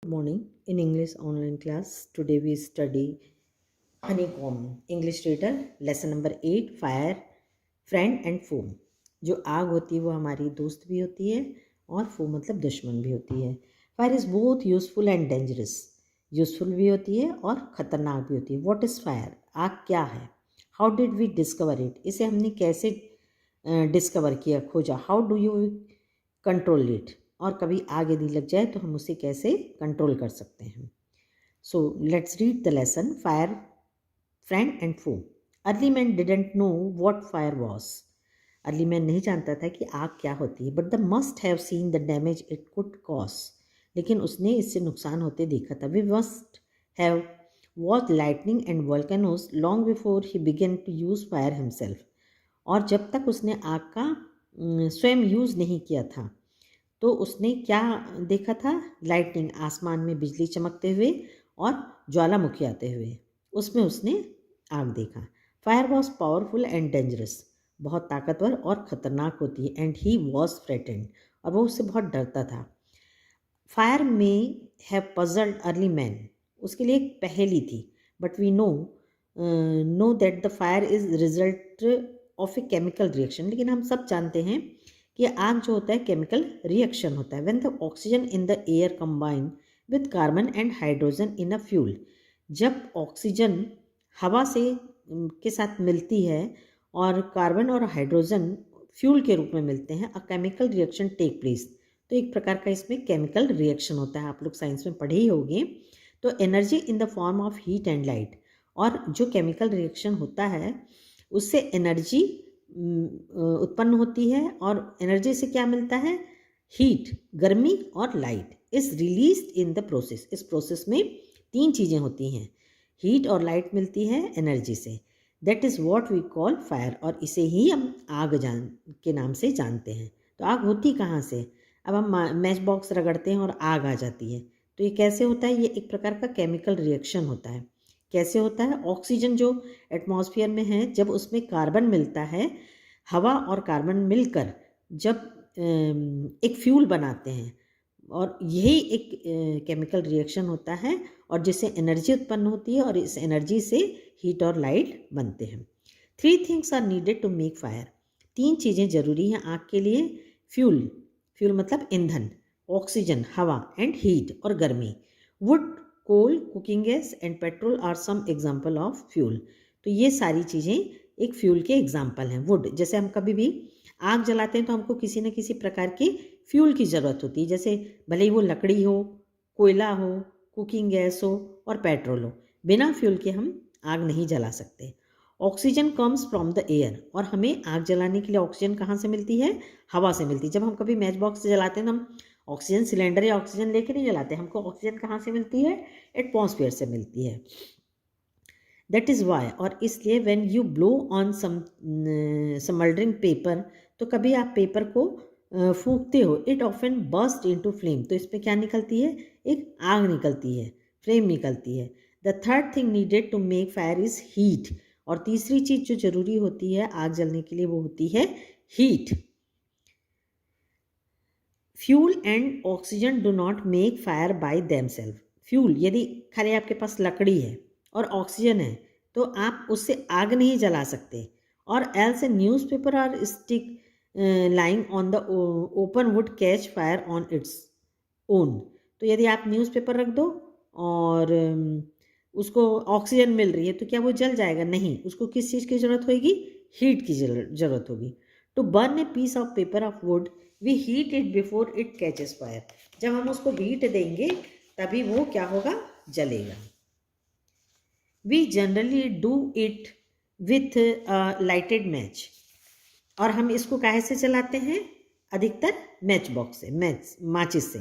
Good morning. In English online class, today we study honeycomb. English reader, lesson number 8, fire, friend and foe. जो आग होती है वो हमारी दोस्त भी होती है और फो मतलब दुश्मन भी होती है. Fire is both useful and dangerous. Useful भी होती है और ख़तरनाक भी होती है. What is fire? आग क्या है? How did we discover it? इसे हमने कैसे डिस्कवर किया, खोजा? How do you control it? और कभी आग यदि लग जाए तो हम उसे कैसे कंट्रोल कर सकते हैं. So let's read the lesson. Fire, friend and foe. Early man didn't know what fire was. अर्ली मैन नहीं जानता था कि आग क्या होती है. But the must have seen the damage it could cause. लेकिन उसने इससे नुकसान होते देखा था. We must have watch lightning and volcanoes long before he began to use fire himself. और जब तक उसने आग का स्वयं यूज़ नहीं किया था तो उसने क्या देखा था? लाइटनिंग, आसमान में बिजली चमकते हुए और ज्वालामुखी आते हुए, उसमें उसने आग देखा. Fire was powerful and dangerous. बहुत ताकतवर और ख़तरनाक होती है. And he was frightened. और वो उससे बहुत डरता था. फायर में हैव पजल्ड अर्ली मैन. उसके लिए एक पहेली थी. But we know that the fire is result of a chemical reaction. लेकिन हम सब जानते हैं कि आग जो होता है केमिकल रिएक्शन होता है. When the oxygen in the air combine with carbon and hydrogen in a fuel. जब ऑक्सीजन हवा से के साथ मिलती है और कार्बन और हाइड्रोजन फ्यूल के रूप में मिलते हैं, a chemical reaction take place. तो एक प्रकार का इसमें केमिकल रिएक्शन होता है. आप लोग साइंस में पढ़े ही होंगे. तो energy in the form of heat and light. और जो केमिकल रिएक्शन होता है उससे एनर्जी उत्पन्न होती है. और एनर्जी से क्या मिलता है? हीट, गर्मी और light is released in the process. इस प्रोसेस में तीन चीज़ें होती हैं. हीट और लाइट मिलती है एनर्जी से. That is what we call fire. और इसे ही हम आग के नाम से जानते हैं. तो आग होती कहाँ से? अब हम मैच बॉक्स रगड़ते हैं और आग आ जाती है. तो ये कैसे होता है? ये एक प्रकार का केमिकल रिएक्शन होता है. कैसे होता है? ऑक्सीजन जो एटमॉस्फेयर में है, जब उसमें कार्बन मिलता है, हवा और कार्बन मिलकर जब एक फ्यूल बनाते हैं, और यही एक केमिकल रिएक्शन होता है और जिससे एनर्जी उत्पन्न होती है और इस एनर्जी से हीट और लाइट बनते हैं. 3 things are needed to make fire. 3 चीज़ें ज़रूरी हैं आग के लिए. फ्यूल, फ्यूल मतलब ईंधन, ऑक्सीजन हवा, एंड हीट और गर्मी. Wood, coal, cooking gas and petrol are some example of fuel. तो ये सारी चीज़ें एक फ्यूल के एग्जाम्पल हैं. वुड, जैसे हम कभी भी आग जलाते हैं तो हमको किसी न किसी प्रकार की फ्यूल की ज़रूरत होती है. जैसे भले ही वो लकड़ी हो, कोयला हो, कुकिंग गैस हो और पेट्रोल हो. बिना फ्यूल के हम आग नहीं जला सकते. Oxygen comes from the air. और हमें आग जलाने के लिए ऑक्सीजन कहाँ से मिलती है? हवा से मिलती है. जब हम कभी मैच बॉक्स से जलाते हैं तो हम ऑक्सीजन सिलेंडर या ऑक्सीजन लेके नहीं जलाते. हमको ऑक्सीजन कहाँ से मिलती है? एटमॉस्फेयर से मिलती है. That is why. और इसलिए when you blow on smouldering paper, तो कभी आप पेपर को फूंकते हो, it often burst into flame. तो इसमें क्या निकलती है? एक आग निकलती है, फ्लेम निकलती है. The third thing needed to make fire is heat. और तीसरी चीज़ जो ज़रूरी होती है आग जलने के लिए वो होती है heat. Fuel and oxygen do not make fire by themselves. Fuel, यदि खाली आपके पास लकड़ी है और ऑक्सीजन है तो आप उससे आग नहीं जला सकते. और एल्स ए न्यूज़पेपर और stick lying on the open would catch fire on its own. तो यदि आप न्यूज़पेपर रख दो और उसको ऑक्सीजन मिल रही है तो क्या वो जल जाएगा? नहीं. उसको किस चीज़ की ज़रूरत होगी? हीट की ज़रूरत होगी. To burn a piece of paper of wood we heat it before it catches fire. जब हम उसको हीट देंगे तभी वो क्या होगा? जलेगा. We generally do it with lighted match. और हम इसको काहे से जलाते हैं? अधिकतर मैच बॉक्स से, माचिस से.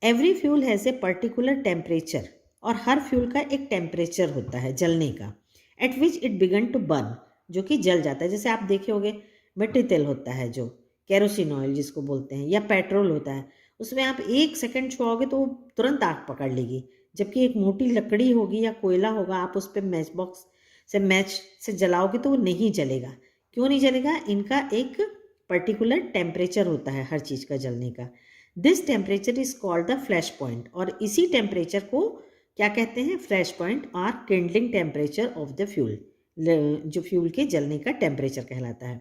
Every fuel has a particular temperature. और हर फ्यूल का एक टेम्परेचर होता है जलने का, at which it began to burn, जो कि जल जाता है. जैसे आप देखे होंगे मिट्टी तेल होता है जो केरोसिन ऑयल जिसको बोलते हैं, या पेट्रोल होता है, उसमें आप 1 सेकंड छुआओगे तो वो तुरंत आग पकड़ लेगी. जबकि एक मोटी लकड़ी होगी या कोयला होगा, आप उस पर मैच से जलाओगे तो वो नहीं जलेगा. क्यों नहीं जलेगा? इनका एक पर्टिकुलर टेम्परेचर होता है हर चीज़ का जलने का. This temperature is called the flash point, और इसी टेम्परेचर को क्या कहते हैं? फ्लैश पॉइंट और Kindling temperature of the fuel, जो फ्यूल के जलने का टेम्परेचर कहलाता है।